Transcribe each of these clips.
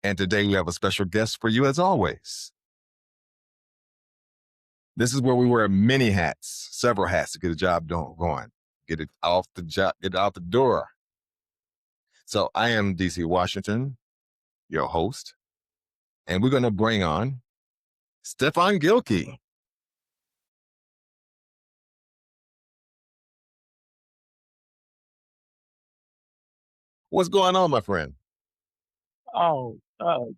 And today we have a special guest for you as always. This is where we wear many hats, several hats to get the job going, get it off the job, get it out the door. So I am DC Washington, your host, and we're going to bring on Stefan Gilkey. What's going on, my friend?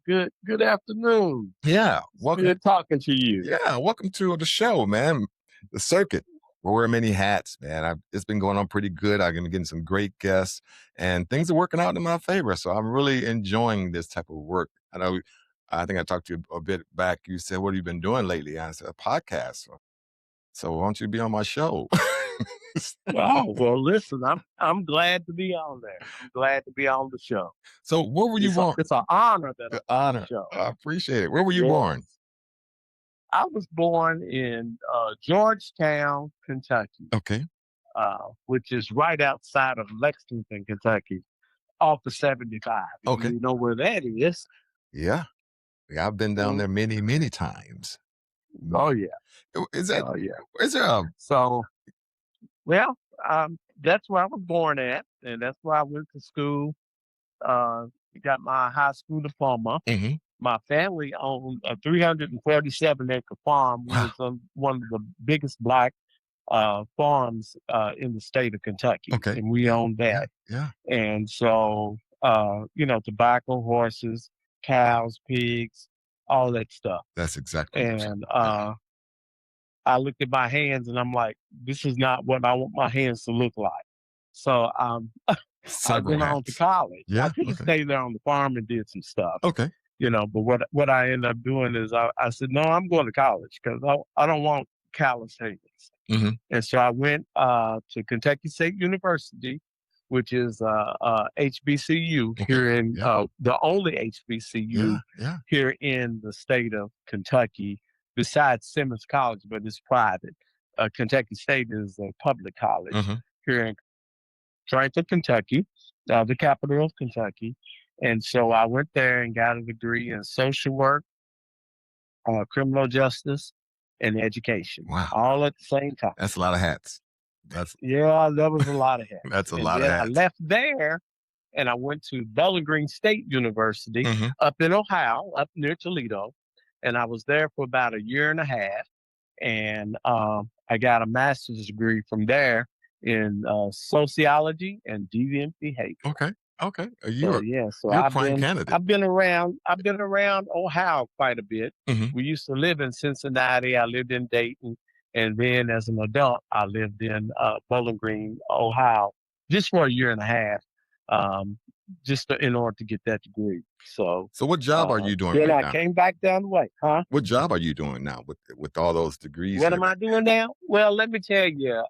Good afternoon. Yeah, welcome. Good talking to you. Yeah, welcome to the show, man. The circuit. We wear many hats, man. It's been going on pretty good. I've been getting some great guests, and things are working out in my favor. So I'm really enjoying this type of work. I think I talked to you a bit back. You said, "What have you been doing lately?" I said, "A podcast." So why don't you be on my show? Oh, well, listen, I'm glad to be on there. I'm glad to be on the show. So where were you born? It's an honor that The I'm on the honor. show. I appreciate it. Where were you born? Yes. I was born in Georgetown, Kentucky, Okay. which is right outside of Lexington, Kentucky, off the 75. Okay. You know where that is? Yeah. Yeah, I've been down there many, many times. Oh, yeah. Is that? Oh, yeah. Is there a? So, well, that's where I was born at, and that's where I went to school. Got my high school diploma. Mhm. My family owned a 347-acre farm, which Wow. was one of the biggest black farms in the state of Kentucky, Okay. and we owned that. Yeah. And so, tobacco, horses, cows, pigs, all that stuff. That's exactly. What And I looked at my hands, and I'm like, this is not what I want my hands to look like. So I several went on to hats. college. I Yeah. could have Okay. stayed there on the farm and did some stuff, Okay. but what I ended up doing is I said, no, I'm going to college because I don't want callous hands. Mhm. And so I went to Kentucky State University, which is HBCU Okay. here in Yeah. the only HBCU Yeah. Yeah. here in the state of Kentucky, besides Simmons College, but it's private. Kentucky State is a public college Mhm. here in Triton, Kentucky, the capital of Kentucky. And so I went there and got a degree in social work, criminal justice, and education, Wow. all at the same time. That's a lot of hats. That's Yeah, that was a lot of hats. that's a And lot of then I hats. left there and I went to Bowling Green State University Mhm. up in Ohio, up near Toledo. And I was there for about a year and a half. And I got a master's degree from there in sociology and deviant behavior. Okay. Okay. So You're yeah, so you're a prime candidate. I've been around Ohio quite a bit. Mhm. We used to live in Cincinnati. I lived in Dayton, and then as an adult, I lived in Bowling Green, Ohio, just for a year and a half, um, in order to get that degree. So So what job are you doing then right I now? came back down the way, huh? What job are you doing now with all those degrees What and am I doing now? Well, let me tell you.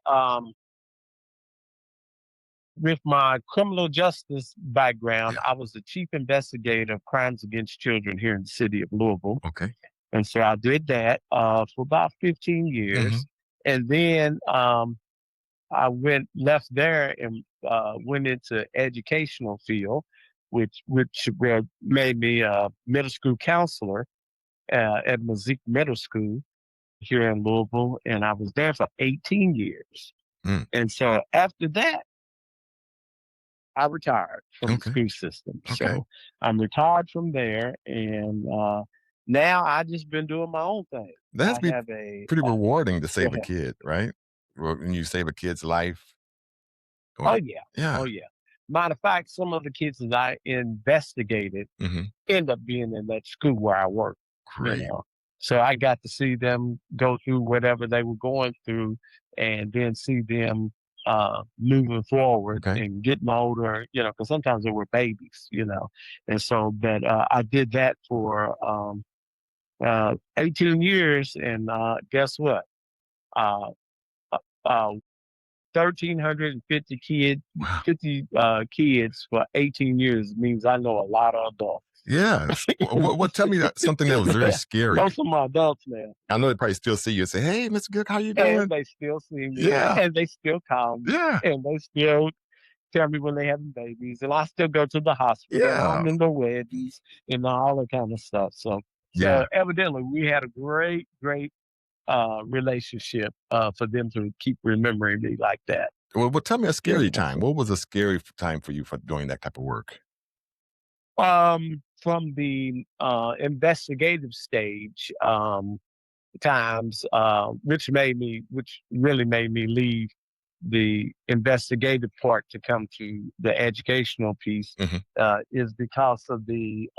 With my criminal justice background, Yeah. I was the chief investigator of crimes against children here in the city of Louisville. Okay. And so I did that for about 15 years. Mhm. And then I left there and went into educational field, which made me a middle school counselor at Mazik Middle School here in Louisville. And I was there for 18 years. Mm. And so after that, I retired from the Okay. school system. Okay. So I'm retired from there, and now I just been doing my own thing. That has I to be have a pretty rewarding to go save a ahead. kid, right? When you save a kid's life. Oh Or yeah, yeah. oh yeah. Matter of fact, some of the kids that I investigated Mhm. end up being in that school where I work. You Great. know, so I got to see them go through whatever they were going through, and then see them moving forward Okay. and getting older. Because sometimes they were babies. And so, but I did that for 18 years, and guess what? Uh, uh, 1,350 Wow. 50 kids for 18 years means I know a lot of adults. Yes. What tell me something that was very scary. Those are my adults now. I know they probably still see you and say, "Hey, Mr. Good, how you And doing?" they still see me, Yeah. and they still call me, Yeah. and they still tell me when they having babies, and I still go to the hospital. Yeah. I'm in the weddings and all that kind of stuff. So Yeah. evidently we had a great relationship for them to keep remembering me like that. Well, tell me a You scary know, time. so, What was a scary time for you for doing that type of work? from the investigative stage, times, which really made me leave the investigative part to come to the educational piece, Mhm. is because of the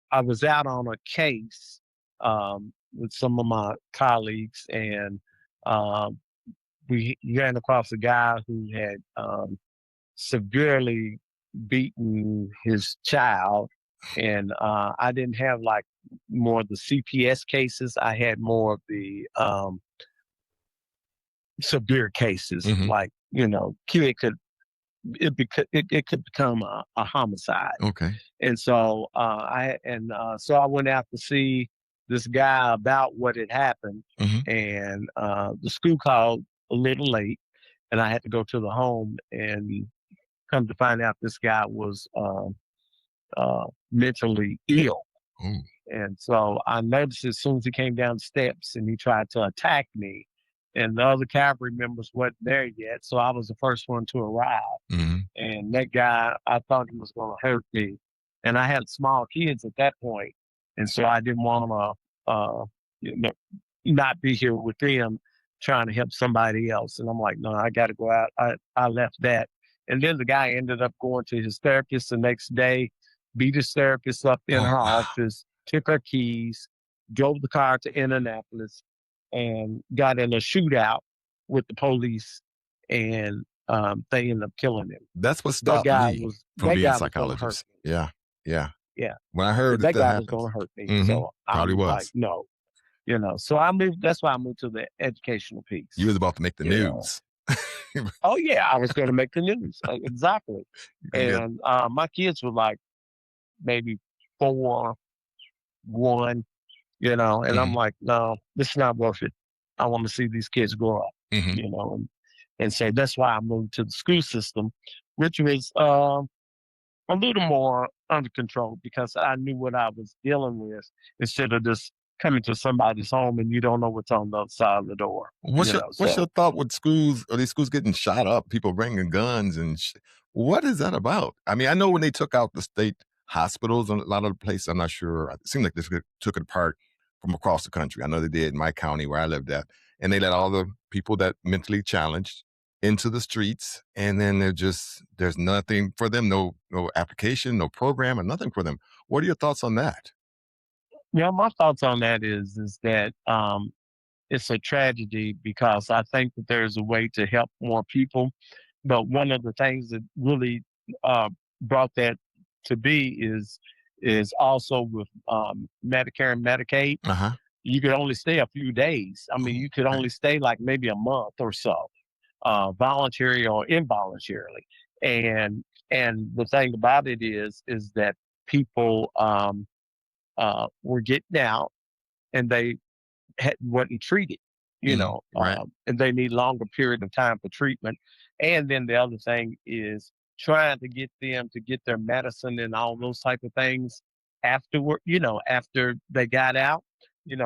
I was out on a case with some of my colleagues, and um, we ran across a guy who had severely beaten his child, and I didn't have like more of the CPS cases. I had more of the severe cases, Mhm. like kid could it could become a homicide. Okay. And so so I went out to see this guy about what had happened, Mhm. and the school called a little late, and I had to go to the home and come to find out this guy was mentally ill. Ooh. And so I noticed as soon as he came down the steps and he tried to attack me, and the other cavalry members wasn't there yet. So I was the first one to arrive. Mhm. And that guy, I thought he was going to hurt me. And I had small kids at that point, and so I didn't want to, you know, not be here with them trying to help somebody else. And I'm like, no, I got to go out. I left that, and then the guy ended up going to his therapist the next day, beat his therapist up in Oh, her wow. office, took her keys, drove the car to Indianapolis, and got in a shootout with the police, and they ended up killing him. That's what stopped me from That being a guy was gonna hurt psychologist. me. Yeah. Yeah. Yeah, When I heard that that that guy was happens. gonna hurt me. Mhm. So Probably I'm like, was. no, so I moved. That's why I moved to the educational You was piece. about to make the You know. news. Oh yeah, I was gonna make the news. Exactly. You're gonna be a And my kids were like maybe 4, 1, and I'm Mhm. like, no, this is not worth it. I want to see these kids grow up, Mhm. and say that's why I moved to the school system, which was a little more under control because I knew what I was dealing with instead of just coming to somebody's home and you don't know what's on the other side of the door. What's your So thought with schools or these schools getting shot up, people bringing guns and what is that about? I mean, I know when they took out the state hospitals in a lot of the places, I'm not sure. It seemed like they took it apart from across the country. I know they did in my county where I lived at, and they let all the people that mentally challenged into the streets, and then there's nothing for them, no application, no program, and nothing for them. What are your thoughts on that? yeah, my thoughts on that is that it's a tragedy because I think that there's a way to help more people. But one of the things that really uh, brought that to be is also with Medicare and Medicaid. Uh huh. You could only stay a few days. I mean, Oh, you could okay. only stay like maybe a month or so, voluntary or involuntarily. And the thing about it is that people were getting out and they wasn't treated, Right. and they need longer period of time for treatment. And then the other thing is trying to get them to get their medicine and all those type of things afterward, after they got out,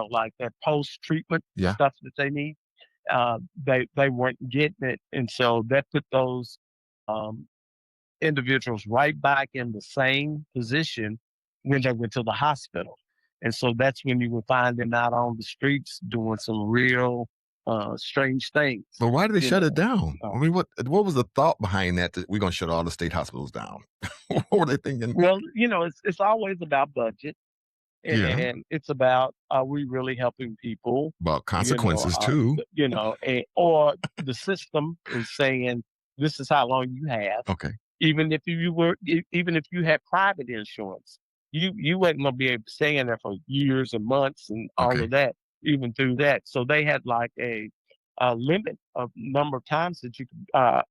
like that post treatment Yeah. stuff that they need. They weren't getting it, and so that put those um, individuals right back in the same position when they went to the hospital. And so that's when you would find them out on the streets doing some real strange things, But why did they you shut it know. down? Uh, I mean, what was the thought behind that we're gonna shut all the state hospitals down? What were they thinking? well, it's always about budget, Yeah, and it's about are we really helping people, about consequences too. or the system is saying this is how long you have. Okay, Even if you had private insurance, you wasn't gonna be able to stay in there for years and months and all okay, of that, even through that. So they had like a limit of number of times that you could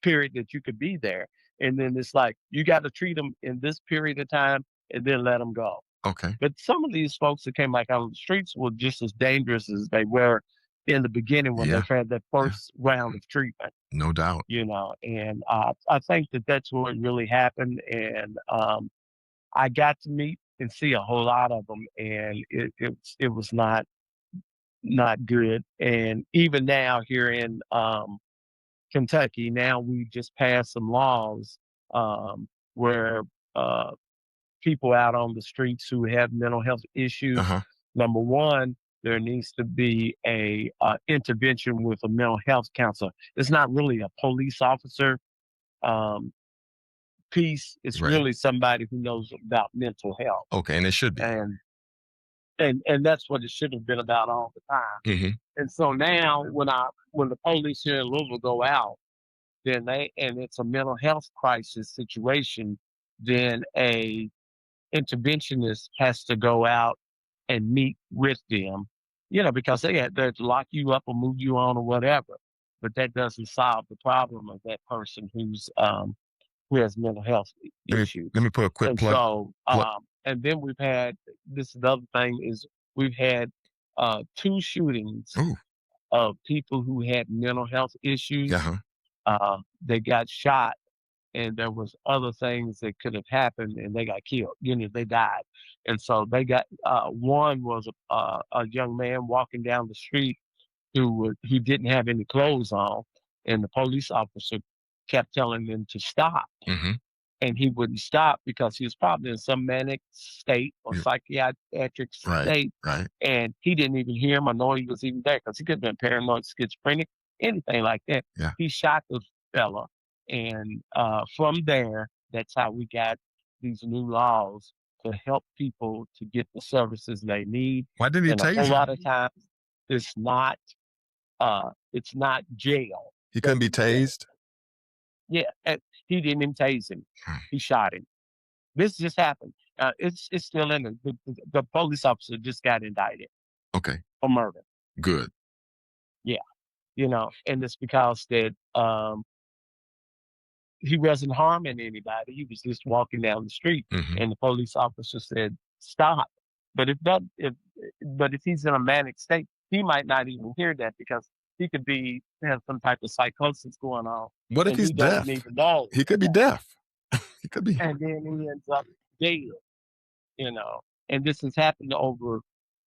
period that you could be there. And then it's like you got to treat them in this period of time and then let them go. okay. But some of these folks that came back out on the streets were just as dangerous as they were in the beginning when Yeah, they've had that yeah, first round of treatment, no doubt. and I think that that's what really happened. And I got to meet and see a whole lot of them, and it was not good. And even now here in Kentucky, now we just passed some laws where uh, people out on the streets who have mental health issues, Uh-huh. number one, there needs to be a intervention with a mental health counselor. It's not really a police officer um, piece. It's Right. really somebody who knows about mental health, Okay, and it should be. and and that's what it should have been about all the time. Mhm. And so now, when the police here in Louisville go out, then and it's a mental health crisis situation, then a interventionist has to go out and meet with them, because they to lock you up or move you on or whatever. But that doesn't solve the problem of that person who has mental health Let issues. me put a quick And so, plug. and then we've had this is the other thing is we've had two shootings Ooh, of people who had mental health issues. uh-huh. They got shot, and there was other things that could have happened, and they got killed. They died, and so they got. One was a young man walking down the street he didn't have any clothes on, and the police officer kept telling him to stop, Mhm. and he wouldn't stop because he was probably in some manic state or Yeah. psychiatric Right, state, right. and he didn't even hear him or know he was even there because he could have been paranoid, schizophrenic, anything like that. Yeah. He shot the fella, and from there, that's how we got these new laws to help people to get the services they need. Why didn't he And a whole tase lot him? of times, it's not it's not jail. He couldn't be Doesn't get tased? Yeah, and he didn't even tase him. Hmm, He shot him. This just happened. It's still in the police officer just got indicted okay, for murder. good. Yeah, and it's because that he wasn't harming anybody. He was just walking down the street, Mhm. and the police officer said, "Stop." But if he's in a manic state, he might not even hear that because he could be have some type of psychosis going on, What if and he's he don't deaf? even know. He could be deaf. He could be. And then he ends up dead. you know. And this has happened over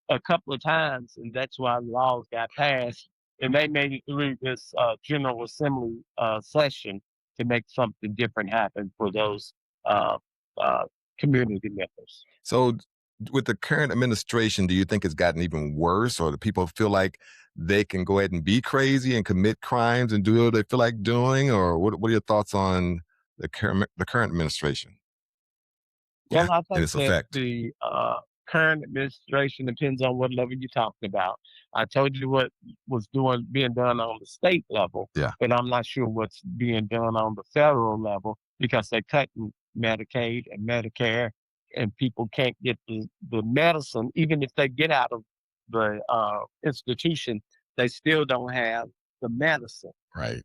a couple of times, and that's why laws got passed, and they made it through this General Assembly session to make something different happen for those uh, uh, community members. So, with the current administration, do you think it's gotten even worse, or do people feel like they can go ahead and be crazy and commit crimes and do what they feel like doing, or what are your thoughts on the current administration? Yeah, Well, I and think its that effect. the current administration depends on what level you're talking about. I told you what was being done on the state level, Yeah, but I'm not sure what's being done on the federal level because they're cutting Medicaid and Medicare, and people can't get the medicine, even if they get out of the institution, they still don't have the medicine. right.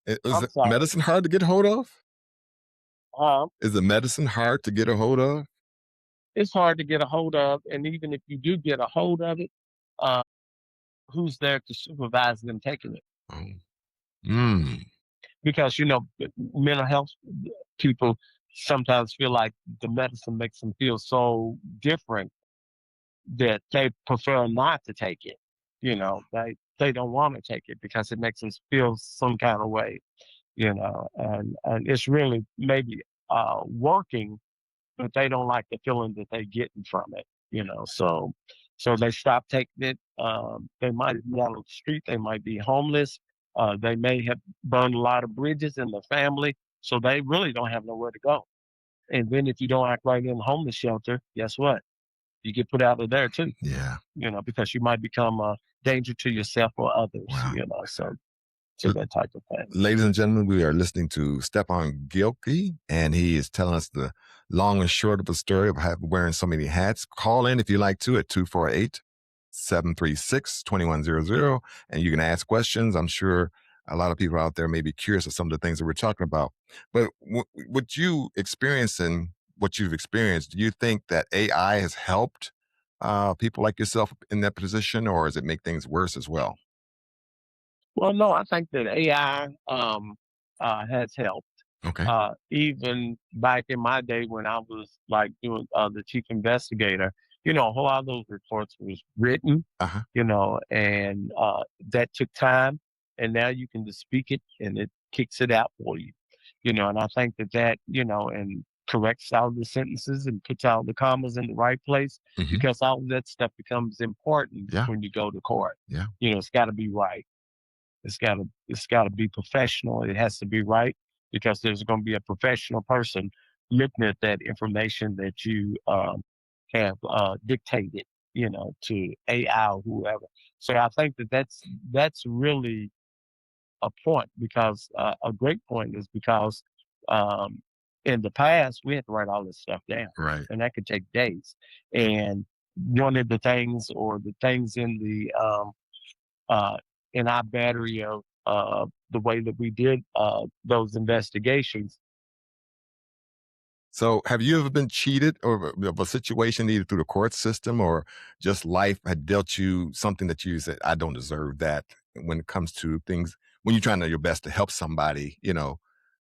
Is I'm the sorry. medicine hard to get a hold of? Um, Is the medicine hard to get a hold of? it's hard to get a hold of, and even if you do get a hold of it, uh, who's there to supervise them taking it? Oh, mm, Because mental health people sometimes feel like the medicine makes them feel so different that they prefer not to take it. They don't want to take it because it makes them feel some kind of way. And it's really maybe working, but they don't like the feeling that they're getting from it. So they stop taking it. They might be out on the street, they might be homeless, they may have burned a lot of bridges in their family, so they really don't have nowhere to go. And then if you don't act right in the homeless shelter, guess what? You get put out of there too, yeah. because you might become a danger to yourself or others, Wow. so that type of thing. Ladies and gentlemen, we are listening to Stepan Gilkey, and he is telling us the long and short of the story of wearing so many hats. Call in if you like to at 248-736-2100, and you can ask questions. I'm sure a lot of people out there may be curious of some of the things that we're talking about. But what you experience and what you've experienced, do you think that AI has helped people like yourself in that position, or does it make things worse as well? Well, no, I think that AI has helped. Okay. Even back in my day when I was like doing the chief investigator, a whole lot of those reports was written, Uh-huh. and that took time. And now you can just speak it and it kicks it out for you, and I think and corrects all the sentences and puts all the commas in the right place Hmm. because all of that stuff becomes important Yeah. when you go to court. Yeah. It's got to be right. It's gotta be professional. It has to be right because there's gonna be a professional person looking at that information that you, have, dictated, to AI or whoever. So I think that that's really a point because, a great point is because, um, in the past, we had to write all this stuff down, Right. and that could take days. And one of the things or the things uh, in our battery of the way that we did those investigations. So, have you ever been cheated or of a situation either through the court system or just life had dealt you something that you said, I don't deserve that when it comes to things when you're trying to your best to help somebody, do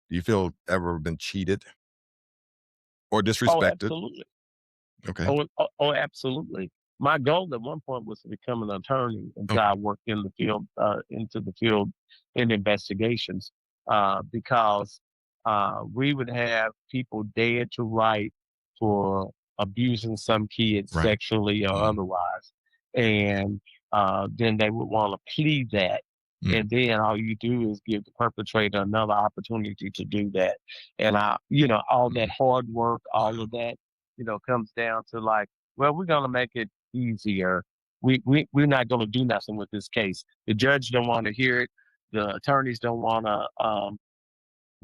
you feel ever been cheated or Oh, disrespected? absolutely. Okay. Oh, absolutely. My goal at one point was to become an attorney until Okay. I worked in the field, into the field in investigations, because we would have people dead to right for abusing some kids Right. sexually or Mhm. otherwise, and then they would want to plead that, Mm. and then all you do is give the perpetrator another opportunity to do that, and all that Mhm. hard work, all Wow. of that comes down to like, well, we're gonna make it easier. We're not gonna do nothing with this case. The judge don't want to hear it. The attorneys don't want to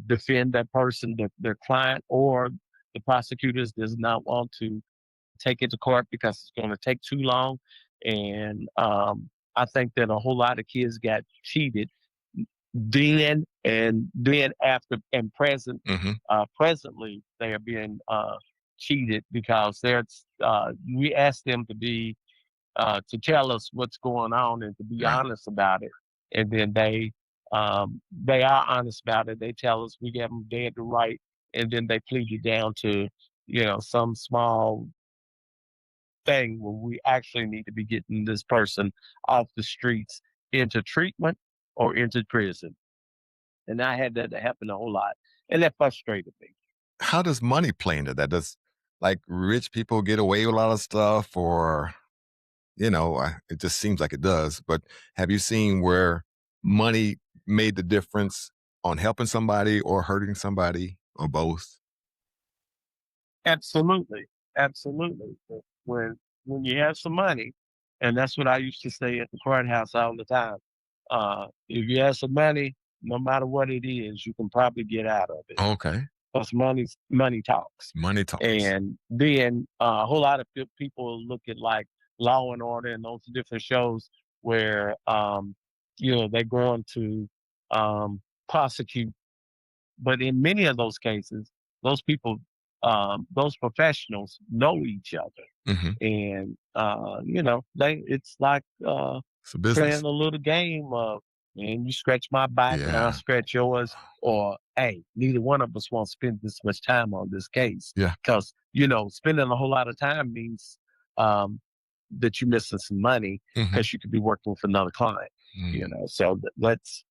defend that person, their client, or the prosecutors does not want to take it to court because it's going to take too long. And I think that a whole lot of kids got cheated then after and Mhm. presently they are being cheated because we ask them to tell us what's going on and to be Right. honest about it, and then they are honest about it. They tell us we get them dead to right, and then they plead it down to some small thing where we actually need to be getting this person off the streets into treatment or into prison. And I had that to happen a whole lot, and that frustrated me. How does money play into that? Does like rich people get away with a lot of stuff or it just seems like it does. But have you seen where money made the difference on helping somebody or hurting somebody or both? Absolutely, absolutely. When you have some money, and that's what I used to say at the courthouse all the time. If you have some money, no matter what it is, you can probably get out of it Okay. because money talks. Money talks. And then a whole lot of people look at like Law and Order and those different shows where they're going to prosecute, but in many of those cases, those people, those professionals know each other, Hmm. and it's like It's a playing business. a little game of, man, you scratch my back and I'll Yeah. scratch yours, or hey, neither one of us won't spend this much time on this case Yeah. because spending a whole lot of time means um, that you're missing some money Hmm. because you could be working with another client. So that's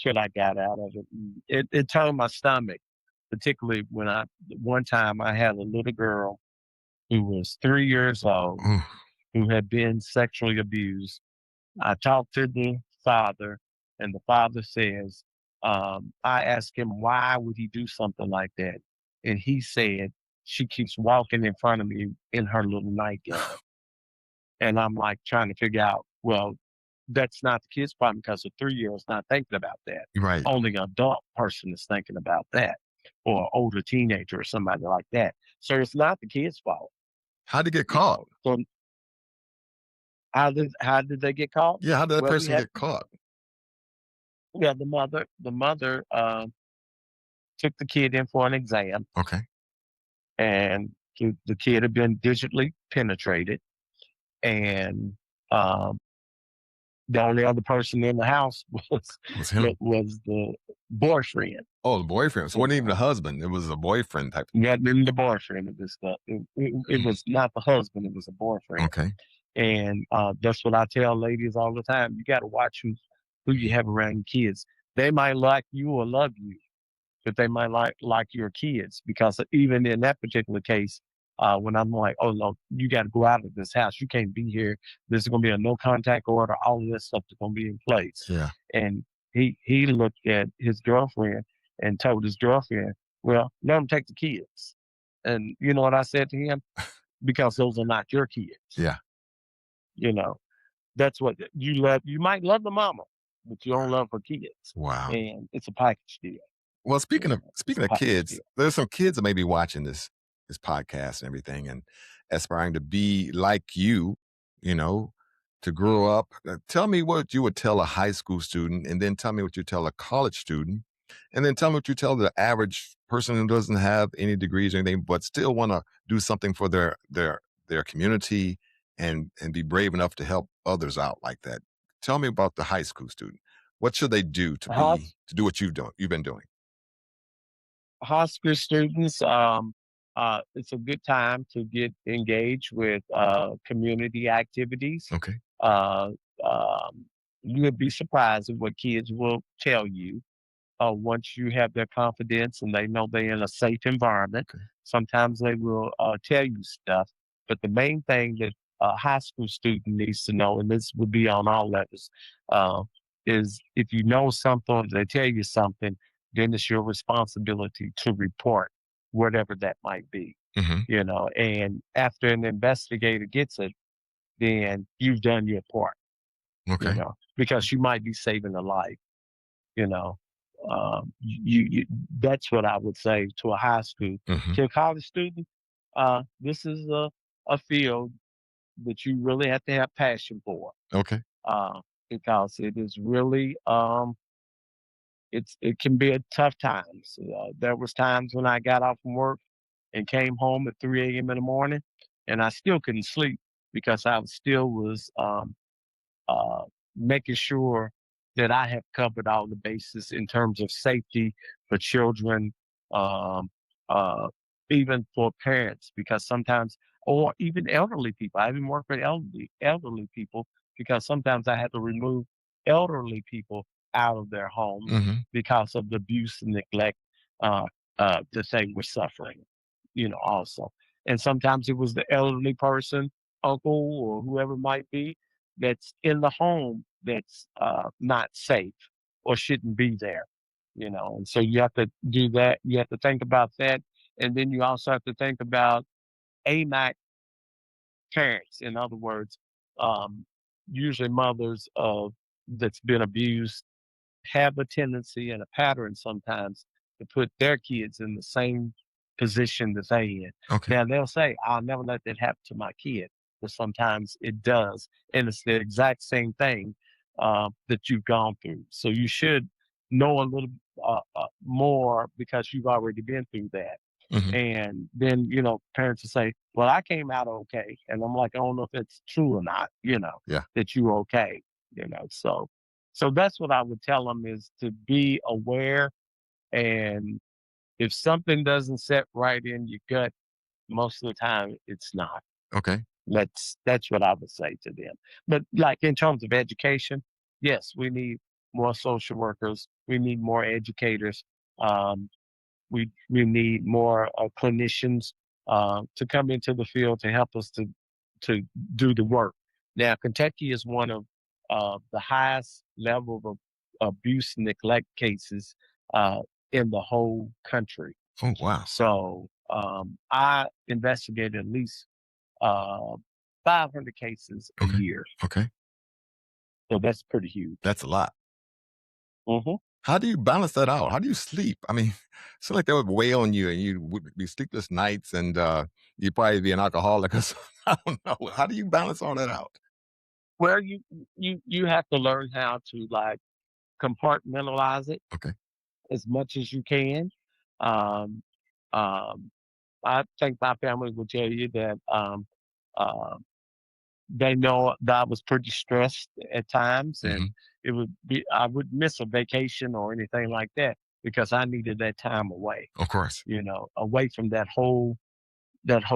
what I got out of it. And it turned my stomach, particularly when one time I had a little girl who was 3 years old who had been sexually abused. I talked to the father, and the father says, I asked him, why would he do something like that? And he said, she keeps walking in front of me in her little nightgown. And I'm like trying to figure out, well, that's not the kid's problem because a 3 year old's not thinking about that. Right. Only an adult person is thinking about that, or an older teenager or somebody like that. So it's not the kid's fault, How'd it get caught? So how did they get caught? Yeah. How did that Well, person get caught? the mother took the kid in for an exam, Okay. and the kid had been digitally penetrated, and um, the only other person in the house was Was him? was the boyfriend. Oh, the boyfriend. So it You wasn't even a know, husband. It was a boyfriend type. not even the boyfriend. It was not the husband. It was a boyfriend. Okay. And that's what I tell ladies all the time. You got to watch who you have around your kids. They might like you or love you, but they might like your kids because even in that particular case, when I'm like, oh no, you got to go out of this house. You can't be here. This is going to be a no contact order. All of this stuff is going to be in place. Yeah. And he looked at his girlfriend and told his girlfriend, well, let him take the kids. And you know what I said to him? Because those are not your kids. Yeah. You know, that's what you love. You might love the mama, but you don't love her kids. Wow. And it's a package deal. Well, You know, it's speaking a of package kids, deal. there's some kids that may be watching this podcast and everything and aspiring to be like you know, to grow up. Tell me what you would tell a high school student, and then tell me what you tell a college student, and then tell me what you tell the average person who doesn't have any degrees or anything, but still want to do something for their community and be brave enough to help others out like that. Tell me about the high school student. What should they do Hos- to do what you've been doing? Hospice students, it's a good time to get engaged with community activities. Okay. Uh, you would be surprised at what kids will tell you once you have their confidence and they know they're in a safe environment. Okay. Sometimes they will tell you stuff, but the main thing that a high school student needs to know, and this would be on all levels, uh, is if you know something, or they tell you something, then it's your responsibility to report whatever that might be. Mhm. You know, and after an investigator gets it, then you've done your part. You Okay. know, because you might be saving a life. You know, you that's what I would say to a high school. Mhm. To a college student, this is a field that you really have to have passion for, Okay. uh, because it is really it can be a tough times. There was times when I got off from work and came home at 3 a.m. in the morning, and I still couldn't sleep because I still was uh, making sure that I have covered all the bases in terms of safety for children, um, uh, even for parents, because sometimes, or even elderly people. I even work with elderly people because sometimes I had to remove elderly people out of their homes Mhm. because of the abuse and neglect uh, that they were suffering. You know, also, and sometimes it was the elderly person, uncle or whoever it might be, that's in the home that's not safe or shouldn't be there, you know. And so you have to do that. You have to think about that, and then you also have to think about AMAC parents. In other words, um, usually mothers of that's been abused have a tendency and a pattern sometimes to put their kids in the same position that they in. Okay. Now they'll say, "I'll never let that happen to my kid," but sometimes it does, and it's the exact same thing that you've gone through. So you should know a little more because you've already been through that. Mhm. And then, you know, parents will say, well, I came out okay. And I'm like, I don't know if it's true or not, you know, Yeah. that you're okay, you know. So that's what I would tell them is to be aware. And if something doesn't set right in your gut, most of the time it's not. Okay. That's what I would say to them. But like in terms of education, yes, we need more social workers. We need more educators. Um, we need more clinicians to come into the field to help us to do the work. Now, Kentucky is one of the highest level of abuse and neglect cases uh, in the whole country. Oh, wow. So I investigate at least uh, 500 cases a Okay. year. Okay. So that's pretty huge. That's a lot. Hmm. How do you balance that out? How do you sleep? I mean, it's like that would weigh on you and you would be sleepless nights and you'd probably be an alcoholic or something. I don't know. How do you balance all that out? Where you have to learn how to like compartmentalize it Okay. as much as you can. Um, um, I think my family will tell you that uh, they know that I was pretty stressed at times, and Hmm. I would miss a vacation or anything like that because I needed that time away, Of course. away from that whole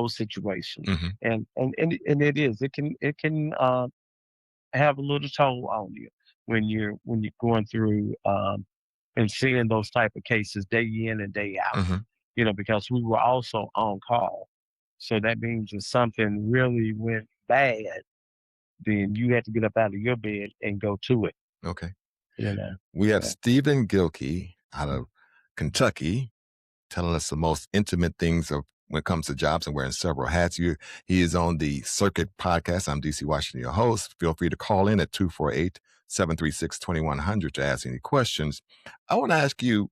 situation. Hmm. And it can have a little toll on you when you're going through and seeing those type of cases day in and day out. Hmm. Because we were also on call, so that means if something really went bad, then you had to get up out of your bed and go to it. Okay. You know. We have Yeah. Stephen Gilkey out of Kentucky telling us the most intimate things of when it comes to jobs and wearing several hats. He is on the Circuit podcast. I'm DC Washington, your host. Feel free to call in at 248-736-2100 to ask any questions. I want to ask you,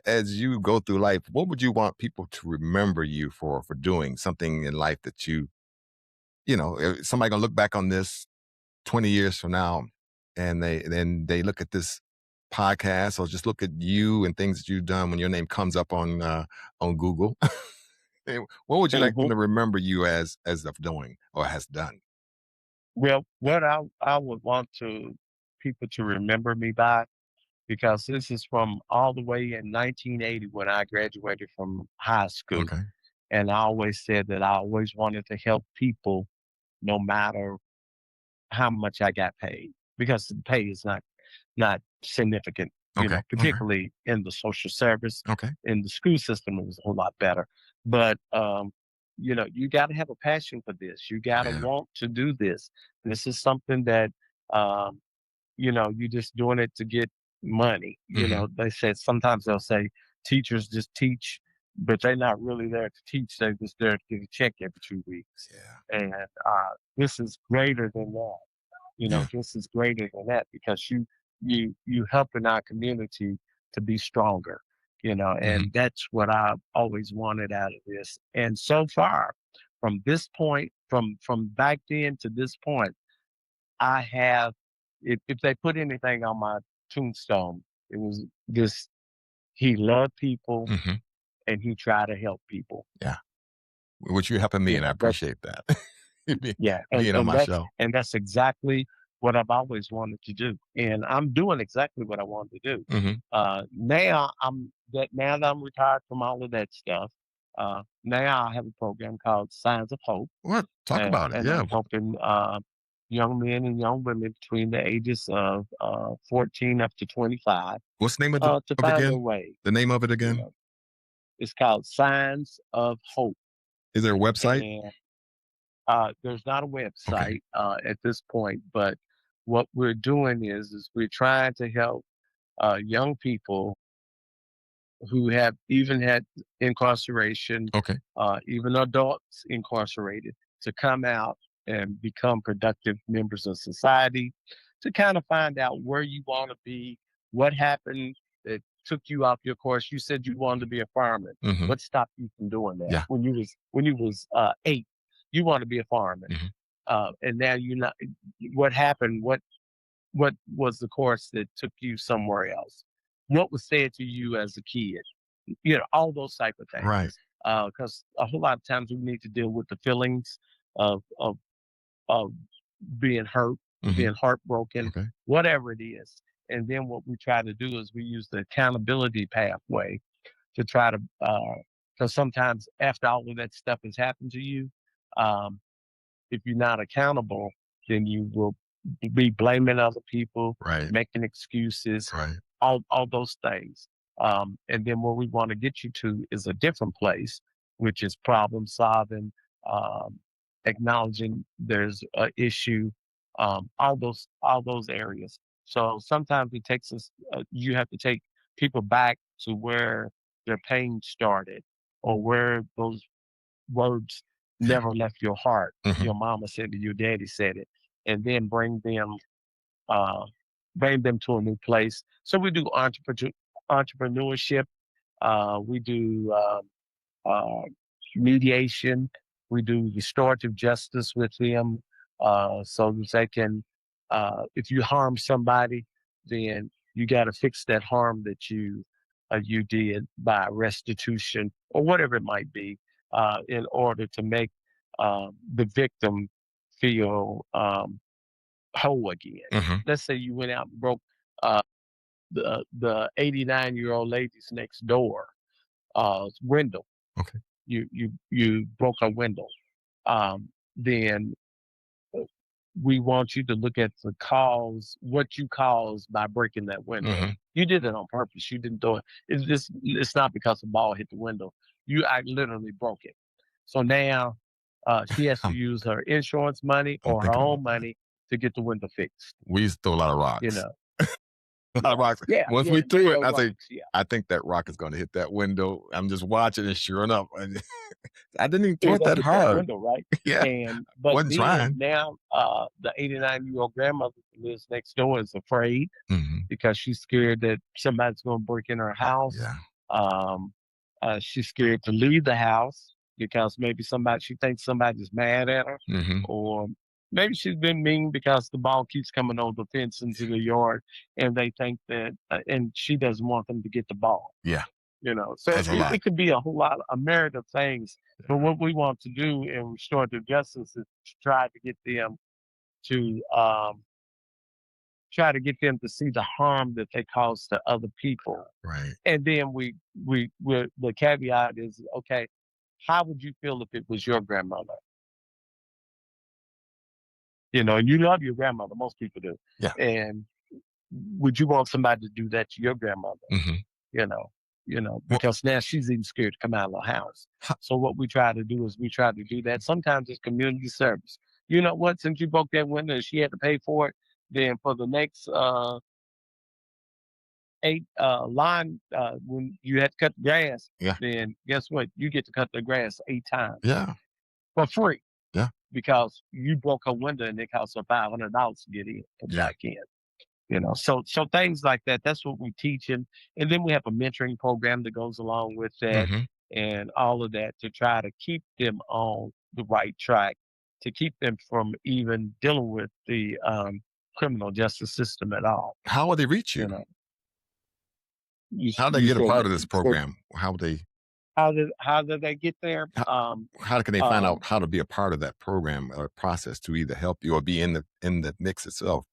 as you go through life, what would you want people to remember you for doing something in life that if somebody gonna look back on this 20 years from now and they look at this podcast or just look at you and things that you've done when your name comes up on Google. What would you like them Mhm. to remember you as of doing or has done? Well, what I would want to people to remember me by, because this is from all the way in 1980 when I graduated from high school, Okay. and I always said that I always wanted to help people, no matter how much I got paid, because the pay is not significant, Okay. Okay. particularly in the social service. Okay. In the school system, it was a whole lot better. But you got to have a passion for this. You got to Yeah. want to do this. This is something that um, you're just doing it to get money. Hmm. They said sometimes they'll say teachers just teach, but they're not really there to teach. They're just there to get a check every 2 weeks. Yeah. And this is greater than that. Yeah. This is greater than that because you helping our community to be stronger. Hmm. And that's what I always wanted out of this. And so far, from this point, from back then to this point, I have. If they put anything on my tombstone, it was this: he loved people Hmm. and he tried to help people. Yeah. Which you're helping me, and I That's appreciate that. Be- Yeah, and Being on and my that's show. and that's exactly what I've always wanted to do, and I'm doing exactly what I wanted to do. Hmm. Now that I'm retired from all of that stuff, now I have a program called Signs of Hope, What? Talk about it. and Yeah. I'm helping young men and young women between the ages of 14 up to 25 What's the name to of find their again? way. The name of it You again? know, it's called Signs of Hope, Is there a website? and there's not a Okay. website at this point, but what we're doing is we're trying to help young people who have even had incarceration, Okay. even adults incarcerated, to come out and become productive members of society, to kind of find out where you want to be, what happened that took you off your course. You said you wanted to be a fireman. Hmm. What stopped you from doing that Yeah. when you was 8? You want to be a fireman, Hmm. and now you're not. What happened? What was the course that took you somewhere else? What was said to you as a kid? All those type of Right. things. Because a whole lot of times we need to deal with the feelings of being hurt, Hmm. being heartbroken, Okay. whatever it is. And then what we try to do is we use the accountability pathway to try to, because sometimes after all of that stuff has happened to you, um, if you're not accountable, then you will be blaming other people, Right. making excuses, Right. all those things. And then where we want to get you to is a different place, which is problem solving, um, acknowledging there's a issue, all those areas. So sometimes it takes us. You have to take people back to where their pain started, or where those words Yeah. never left your heart. Hmm. Your mama said it, your daddy said it, and then uh, bring them to a new place. So we do entrepreneurship. We do uh, mediation. We do restorative justice with them, so that they can. If you harm somebody, then you got to fix that harm that you did by restitution or whatever it might be, in order to make the victim feel whole again. Hmm. Let's say you went out and broke uh, the 89-year-old lady's next door window. Okay. You broke her window. Then we want you to look at the cause, what you caused by breaking that window. Hmm. You did it on purpose. You didn't do it. It's not because the ball hit the window. I literally broke it. So now she has to I'm, use her insurance money I'm or her thinking own about that. money to get the window fixed. We used to throw a lot of You rocks. know. A lot of Yeah. rocks. Yeah. Once Yeah. we You threw it, throw I say, rocks. Yeah. I think that rock is going to hit that window. I'm just watching, and sure enough, I didn't even throw It's it gonna that hit that hard. window, right? Yeah, And but wasn't then trying. now the 89-year-old grandmother who lives next door is afraid Hmm. because she's scared that somebody's going to break in her house. Yeah. Um, she's scared to leave the house because maybe she thinks somebody's mad at her, Hmm. or maybe she's been mean because the ball keeps coming over the fence into the yard, and they think that, and she doesn't want them to get the ball. Yeah, So that's a lot. it could be a whole lot, a myriad of things. But what we want to do in restorative justice is to to um, try to get them to see the harm that they cause to other people. Right. And then the caveat is, okay, how would you feel if it was your grandmother? And you love your grandmother, most people do. Yeah. And would you want somebody to do that to your grandmother? Hmm. You know, Well, because now she's even scared to come out of the house. ho- So what we try to do is we try to do that. Sometimes it's community service. You know what? Since you broke that window and she had to pay for it, then for the next 8 line, when you had to cut the grass, yeah. then guess what? You get to cut the grass 8 times Yeah. for free Yeah. because you broke her window and it cost her $500 to get in and Yeah. back in. So things like that. That's what we teach, and then we have a mentoring program that goes along with that, Hmm. and all of that to try to keep them on the right track, to keep them from even dealing with the criminal justice system at all. How will they reach You you? know, How do they you get a said part that. of this program? How would they? How did they get there? How, how can they find out Um, how to be a part of that program or process to either help you or be in the mix itself?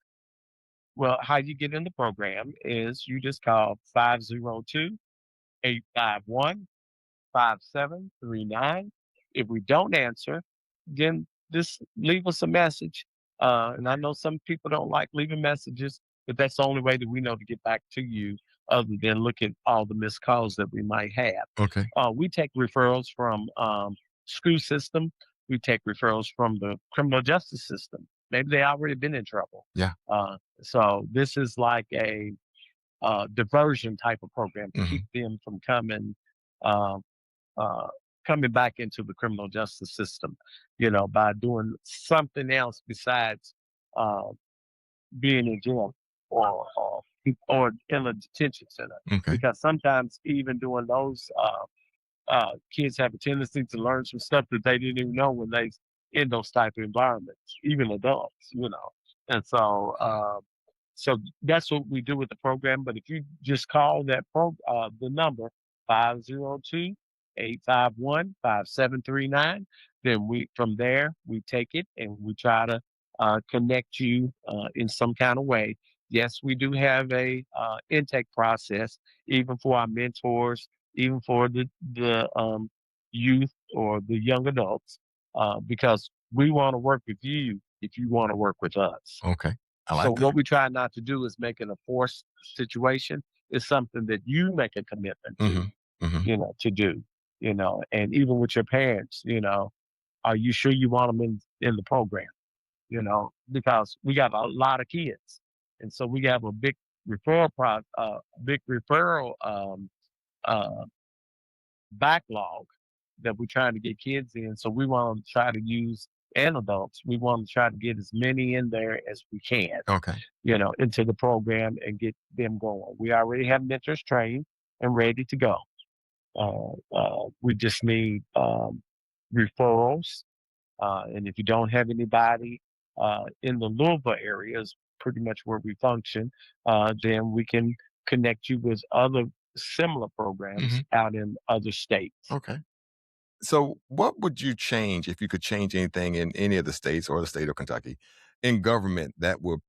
well, how you get in the program is you just call 502-851-5739. If we don't answer, then just leave us a message. And I know some people don't like leaving messages, but that's the only way that we know to get back to you, other than look at all the missed calls that we might have. Okay. We take referrals from school system. We take referrals from the criminal justice system. Maybe they already been in trouble. Yeah. So this is like a diversion type of program to Hmm. keep them from uh, uh, coming back into the criminal justice system, by doing something else besides uh, being in jail or in a detention center. Okay. Because sometimes even doing those, kids have a tendency to learn some stuff that they didn't even know when they in those type of environments, even adults. And so that's what we do with the program. But if you just call the number 502-851-5739, then from there we take it and we try to connect you in some kind of way. Yes, we do have a intake process, even for our mentors, even for the youth or the young adults, because we want to work with you if you want to work with us. Okay. I So like that. what we try not to do is make it a forced situation. It's something that you make a commitment to, Hmm. Hmm. to do, and even with your parents, are you sure you want them in the program? Because we got a lot of kids. And so we have a big referral uh, backlog that we're trying to get kids in. So we want to try to use and adults. We want to try to get as many in there as we can, Okay. into the program and get them going. We already have mentors trained and ready to go. We just need referrals. And if you don't have anybody in the Louisville area, is pretty much where we function, then we can connect you with other similar programs Hmm. out in other states. Okay. So, what would you change if you could change anything in any of the states or the state of Kentucky in government that would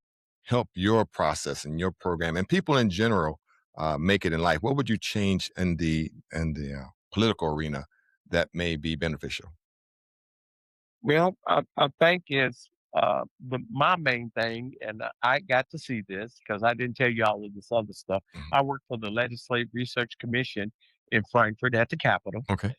help your process and your program and people in general make it in life? What would you change in the political arena that may be beneficial? Well, I think it's my main thing, and I got to see this because I didn't tell you all of this other stuff. Mhm. I worked for the Legislative Research Commission in Frankfurt at the Capitol Okay.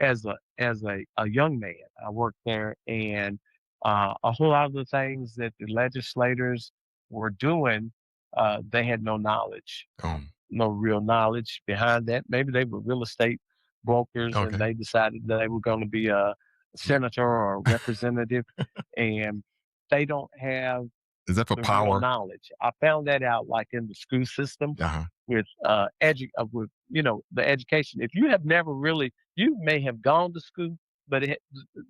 as a young man. I worked there, and a whole lot of the things that the legislators were doing, they had no knowledge, Um, no real knowledge behind that. Maybe they were real estate brokers and okay. they decided that they were going to be a senator or a representative, and they don't have Is that for the real power? knowledge. I found that out like in the school system Uh-huh. with with the education. If you have never really, you may have gone to school, but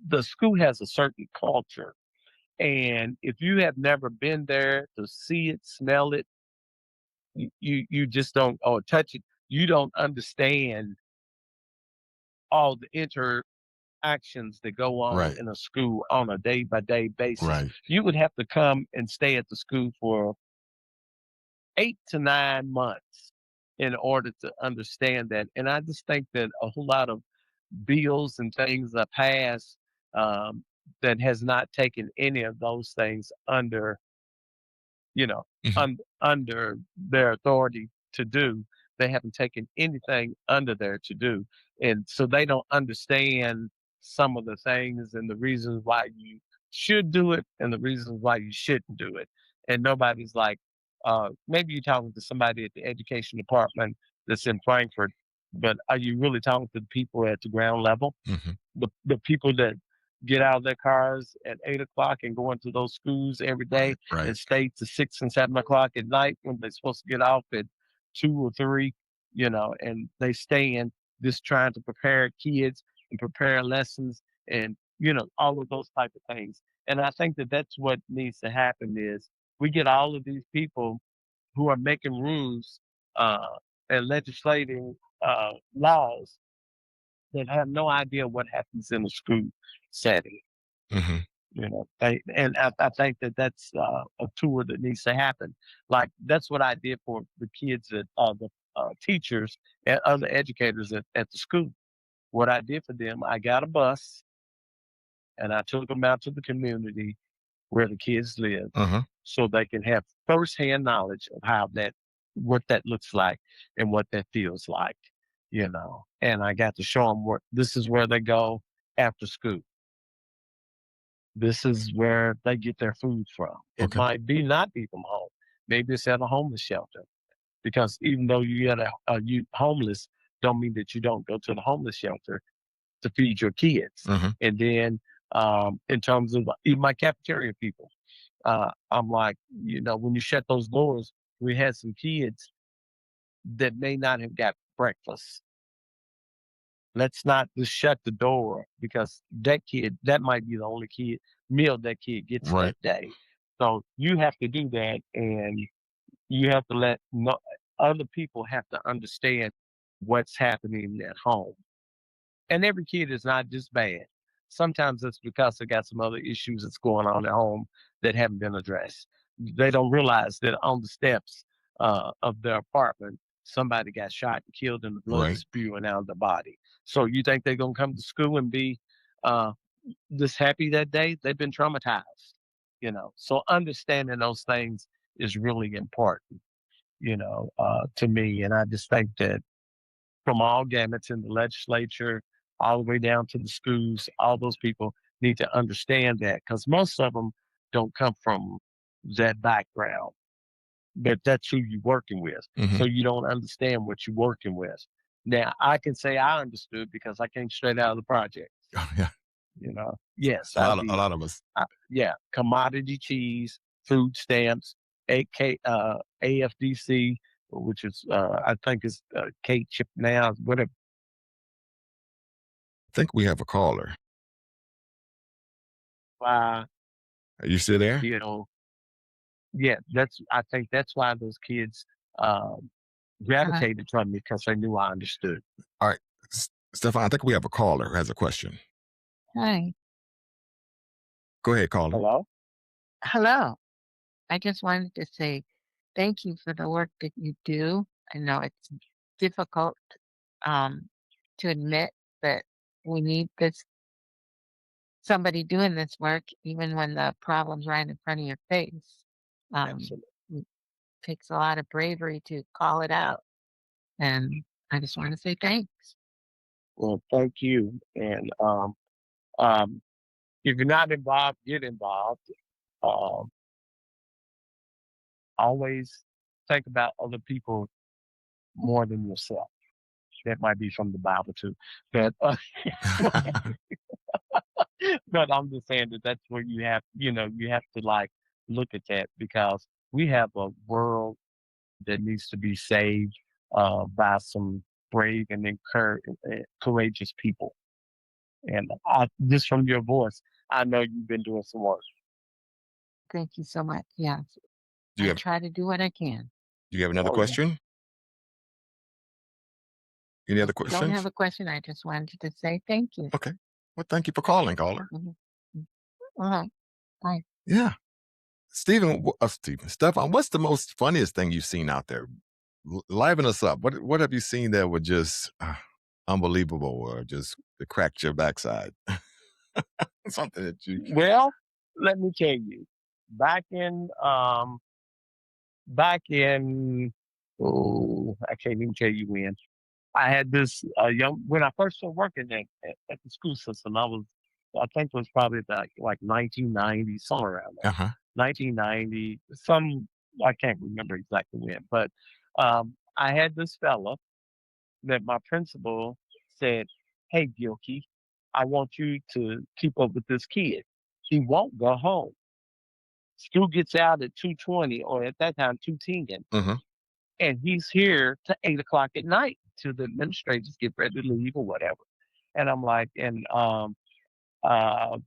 the school has a certain culture, and if you have never been there to see it, smell it, you just don't, or touch it, you don't understand all the interactions that go on Right. in a school on a day by day basis. Right. You would have to come and stay at the school for 8 to 9 months in order to understand that. And I just think that a whole lot of bills and things are passed um, that has not taken any of those things you know, Mhm. under their authority to do. They haven't taken anything under there to do. And so they don't understand some of the things and the reasons why you should do it and the reasons why you shouldn't do it. And nobody's like, maybe you're talking to somebody at the education department that's in Frankfurt, but are you really talking to the people at the ground level? Mhm. The people that get out of their cars at 8 o'clock and go into those schools every day Right. Right. and stay to 6 and 7 o'clock at night when they're supposed to get off at 2 or 3, and they stay in just trying to prepare kids and prepare lessons and all of those type of things. And I think that that's what needs to happen is we get all of these people who are making rules uh, and legislating laws that have no idea what happens in a school setting. Mhm. I think that that's a tour that needs to happen. Like that's what I did for the kids that the teachers and other educators at the school. What I did for them, I got a bus and I took them out to the community where the kids live, Uh-huh. so they can have firsthand knowledge of what that looks like and what that feels like. And I got to show them where this is where they go after school. This is where they get their food from. It Okay. might not be from home. Maybe it's at a homeless shelter. Because even though you get you homeless, don't mean that you don't go to the homeless shelter to feed your kids. Mhm. And then in terms of even my cafeteria people, I'm like, when you shut those doors, we had some kids that may not have got breakfast. Let's not just shut the door because that might be the only meal that kid gets Right. that day. So you have to do that, and you have to let no, other people have to understand what's happening at home. And every kid is not just bad. Sometimes it's because they got some other issues that's going on at home that haven't been addressed. They don't realize that on the steps of their apartment, somebody got shot and killed, and the blood is Right. spewing out of the body. So you think they're gonna come to school and be uh, this happy that day? They've been traumatized. So understanding those things is really important, to me. And I just think that from all gamuts in the legislature, all the way down to the schools, all those people need to understand that because most of them don't come from that background, but that's who you're working with. Mhm. So you don't understand what you're working with. Now, I can say I understood because I came straight out of the project. Yeah. Yes, A I lot of a did. lot of us. Yeah, commodity cheese, food stamps, AFDC, which is I think is K chip now, whatever. Think we have a caller. Why, Are you still there? you know, yeah, I think that's why those kids um, Uh-huh. gravitated toward me because they knew I understood. All right. Stefan, I think we have a caller who has a question. Hi. Go ahead, caller. Hello? Hello. I just wanted to say thank you for the work that you do. I know it's difficult um, to admit that we need this somebody doing this work, even when the problem's right in front of your face. Um, Absolutely. it takes a lot of bravery to call it out, and I just want to say thanks. Well, thank you. And um, if you're not involved, get involved. Um, always think about other people more than yourself. That might be from the Bible too. But but I'm just saying that that's where you have to like look at that because we have a world that needs to be saved by some brave and courageous people. And just from your voice, I know you've been doing some work. Thank you so much. Yes, do you I have try to do what I can. do you have another Oh yeah. question? Any I other don't have questions? a question. I just wanted to say thank you. Okay. Well, thank you for calling, caller. Mhm. All right. Bye. Yeah. Stefan, what's the most funniest thing you've seen out there? Liven us up. What have you seen that was just unbelievable or just that cracked your backside? Something that you. Well, let me tell you, back in um back in I can't even tell you when. I had this young when I first started working at the school system. I think it was probably like 1990, somewhere around Uh there. huh. 1990, some I can't remember exactly when, but I had this fella that my principal said, "Hey, Gilkey, I want you to keep up with this kid. He won't go home. School gets out at 2:20, or at that time 2:10, Mm-hmm. and he's here to 8 o'clock at night till the administrators get ready to leave or whatever." And I'm like, uh,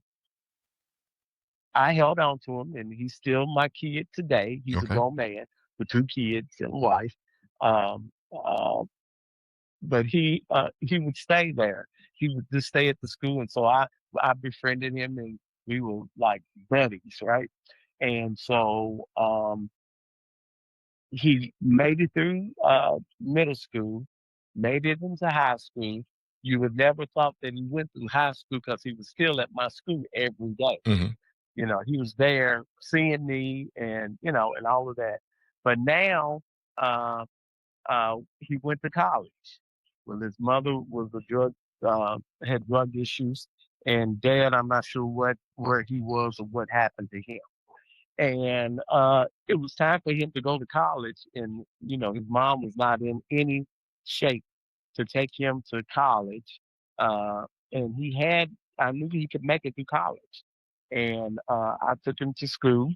I held on to him, and he's still my kid today. He's a Okay. grown man with two kids and a wife. Um, but he would stay there. He would just stay at the school, and so I befriended him, and we were like buddies, right? And so he made it through middle school, made it into high school. You would never thought that he went through high school because he was still at my school every day. Mm-hmm. He was there seeing me and and all of that. But now uh, he went to college. Well, his mother was a had drug issues, and dad, I'm not sure where he was or what happened to him. And it was time for him to go to college, and his mom was not in any shape to take him to college. Uh, and I knew he could make it through college, and I took him to school.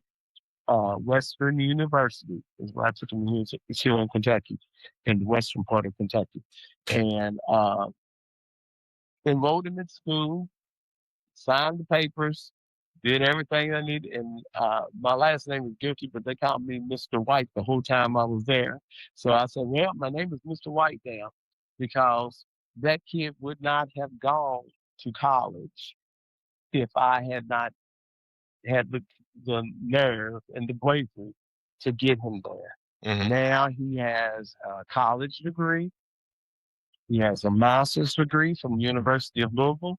Western University is where I took him. It's here in Kentucky, in the western part of Kentucky, and enrolled him in school, signed the papers, did everything I needed. And my last name was Guilty, but they called me Mr. White the whole time I was there. So I said, "Well, my name is Mr. White now," because that kid would not have gone to college if I had not had the nerve and the bravery to get him there. Mm-hmm. Now he has a college degree. He has a master's degree from the University of Louisville,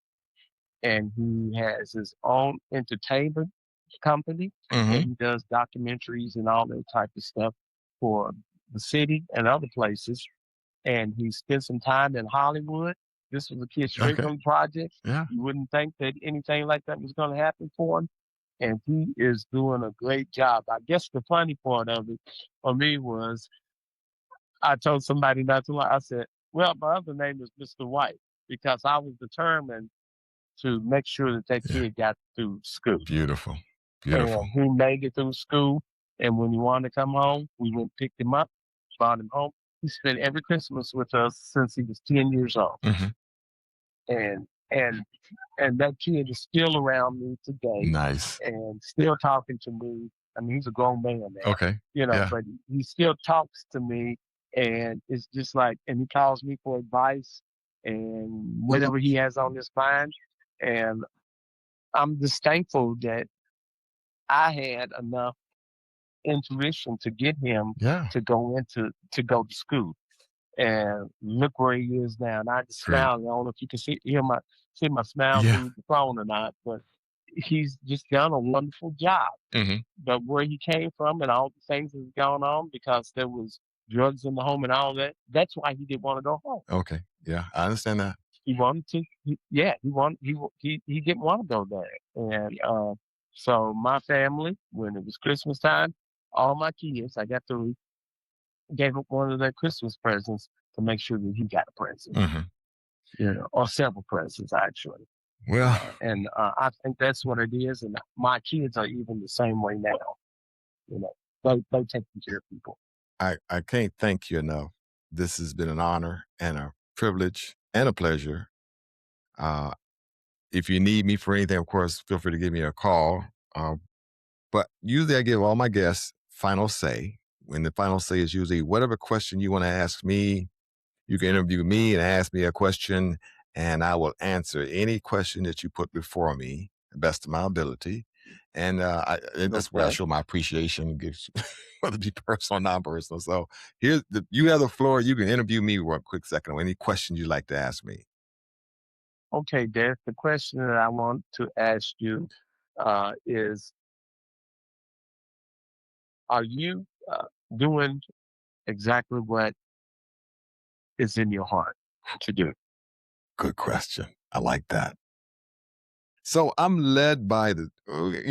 and he has his own entertainment company, and Mm-hmm. he does documentaries and all that type of stuff for the city and other places. And he spent some time in Hollywood. This was a kid straight Okay. from the projects. Yeah. You wouldn't think that anything like that was going to happen for him. And he is doing a great job. I guess the funny part of it for me was I told somebody not too long, I said, "Well, my other name is Mr. White," because I was determined to make sure that that Yeah. kid got through school. Beautiful. Beautiful. And he made it through school. And when he wanted to come home, we went and picked him up, brought him home. He spent every Christmas with us since he was 10 years old. Mm-hmm. And and and that kid is still around me today Nice. and still talking to me. I mean, he's a grown man now, Okay. Yeah. but he still talks to me, and it's just like, and he calls me for advice. and whatever he has on his mind. And I'm just thankful that I had enough intuition to get him Yeah. to go to school. And look where he is now. And I just Great. smile. I don't know if you can see my smile Yeah. through the phone or not, but he's just done a wonderful job. Hmm. But where he came from and all the things that's gone on because there was drugs in the home and all that, that's why he didn't want to go home. Okay. Yeah. I understand that. He wanted to, yeah, he didn't want to go there. And so my family, when it was Christmas time, all my kids, I got to gave up one of their Christmas presents to make sure that he got a present, Hmm. or several presents actually. Well, And I think that's what it is. And my kids are even the same way now. You know, they taking care of people. I can't thank you enough. This has been an honor and a privilege and a pleasure. Uh, if you need me for anything, of course, feel free to give me a call. Uh, but usually I give all my guests final say. When the final say is usually whatever question you want to ask me, you can interview me and ask me a question, and I will answer any question that you put before me, the best of my ability. And that's where I Okay. show my appreciation, gives whether it be personal or non-personal. So you have the floor. You can interview me for a quick second or any questions you'd like to ask me. Okay, Derek. The question that I want to ask you is: are you doing exactly what is in your heart to do? Good question. I like that. So I'm led by you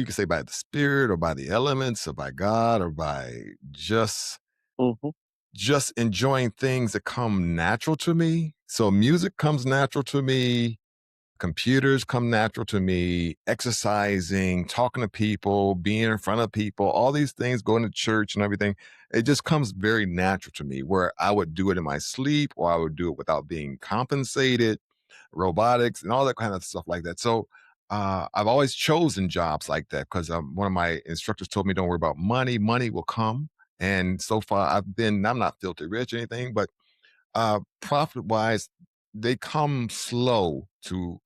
can say by the spirit or by the elements or by God or by Hmm. just enjoying things that come natural to me. So music comes natural to me, computers come natural to me, exercising, talking to people, being in front of people, all these things, going to church and everything. It just comes very natural to me where I would do it in my sleep or I would do it without being compensated, robotics and all that kind of stuff like that. So I've always chosen jobs like that because one of my instructors told me, don't worry about money, money will come. And so far, I'm not filthy rich or anything, but profit wise, they come slow to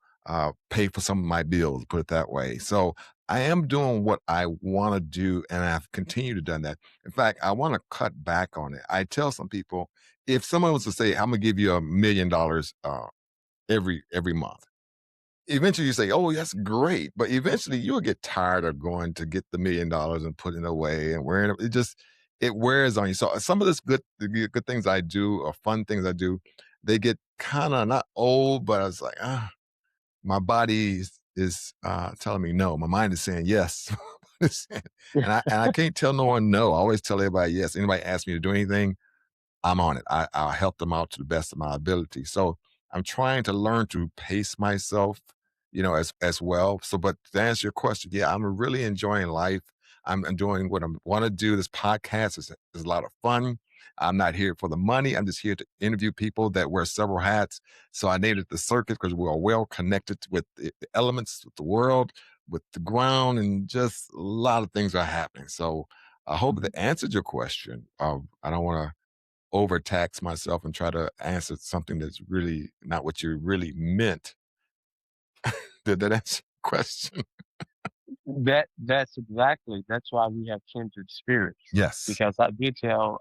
pay for some of my bills, put it that way. So I am doing what I want to do, and I've continued to done that. In fact, I want to cut back on it. I tell some people, if someone was to say, "I'm gonna give you $1 million every month," eventually you say, "Oh, that's great," but eventually you'll get tired of going to get the $1 million and putting it away and wearing it. It wears on you. So some of the good things I do or fun things I do, they get kind of not old, but I was like, my body is telling me no. My mind is saying yes. And I can't tell no one no. I always tell everybody yes. Anybody asks me to do anything, I'm on it. I'll help them out to the best of my ability. So I'm trying to learn to pace myself, as well. So, but to answer your question, yeah, I'm really enjoying life. I'm enjoying what I want to do. This podcast is a lot of fun. I'm not here for the money. I'm just here to interview people that wear several hats. So I named it the circus because we are well connected with the elements, with the world, with the ground, and just a lot of things are happening. So I hope that answered your question. I don't want to overtax myself and try to answer something that's really not what you really meant. Did that answer your question? That's why we have kindred spirits. Yes. Because I did tell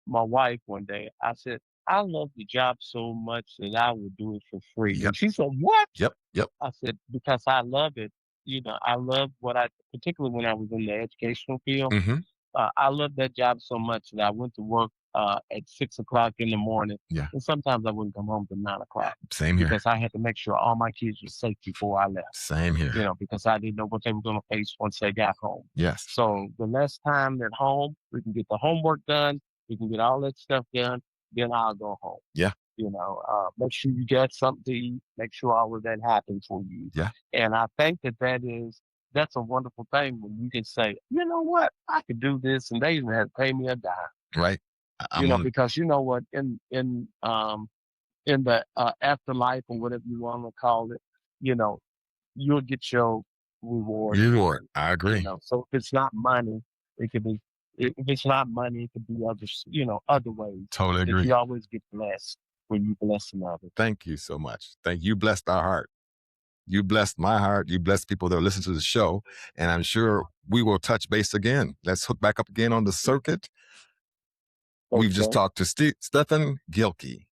my wife one day. I said I love the job so much that I would do it for free, Yep. and she said, "What?" Yep. Yep. I said because I love it. I love what I, particularly when I was in the educational field. Hmm. I love that job so much that I went to work at 6 o'clock in the morning, Yeah. and sometimes I wouldn't come home till 9 o'clock Same here. because I had to make sure all my kids were safe before I left. Same here. Because I didn't know what they were going to face once they got home. Yes. So the less time at home, we can get the homework done, we can get all that stuff done, then I'll go home. Yeah. Make sure you get something to eat, make sure all of that happens for you. Yeah. And I think that's a wonderful thing when you can say, you know what, I could do this, and they even have to pay me a dime. Right. I'm on. Because you know what, in the afterlife or whatever you want to call it, you know, you'll get your reward. Reward. I agree. So if it's not money, it could be If it's not money, it could be other ways. Totally Because agree. you always get blessed when you bless another. Thank you so much. Thank you. Blessed our heart. You blessed my heart. You blessed people that listen to the show. And I'm sure we will touch base again. Let's hook back up again on the circuit. We've just Okay. talked to Stephen Gilkey.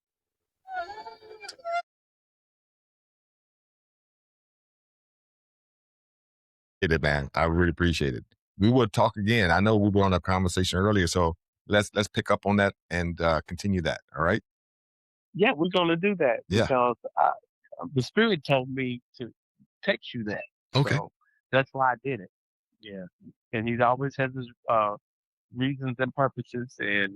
It, man. I really appreciate it. We will talk again. I know we were on a conversation earlier, so let's pick up on that and continue that. All right. Yeah, we're gonna do that Yeah. because the spirit told me to text you that. Okay. So that's why I did it. Yeah. And he's always has his reasons and purposes, and